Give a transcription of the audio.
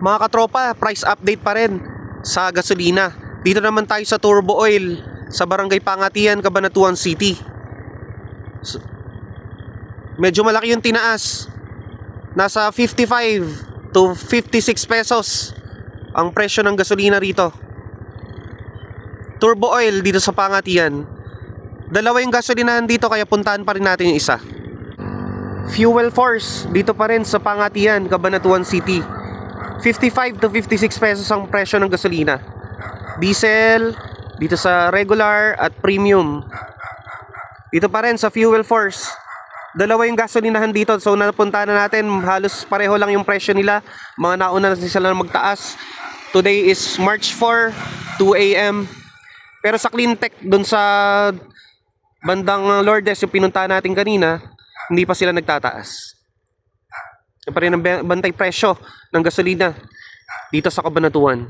Mga katropa, price update pa rin sa gasolina. Dito naman tayo sa Turbo Oil sa Barangay Pangatian, Cabanatuan City. Medyo malaki yung tinaas. Nasa 55 to 56 pesos ang presyo ng gasolina rito. Turbo Oil dito sa Pangatian. Dalawa yung gasolinahan dito kaya puntahan pa rin natin yung isa. Fuel Force dito pa rin sa Pangatian, Cabanatuan City. 55 to 56 pesos ang presyo ng gasolina. Diesel dito sa regular at premium. Dito pa rin sa Fuel Force. Dalawa yung gasolinahan dito. So napunta na natin, halos pareho lang yung presyo nila. Mga nauna na sila magtaas. Today is March 4, 2 AM. Pero sa Cleantech dun sa bandang Lourdes, yung pinuntahan natin kanina, hindi pa sila nagtataas. Yan pa rin ang bantay presyo ng gasolina dito sa Cabanatuan.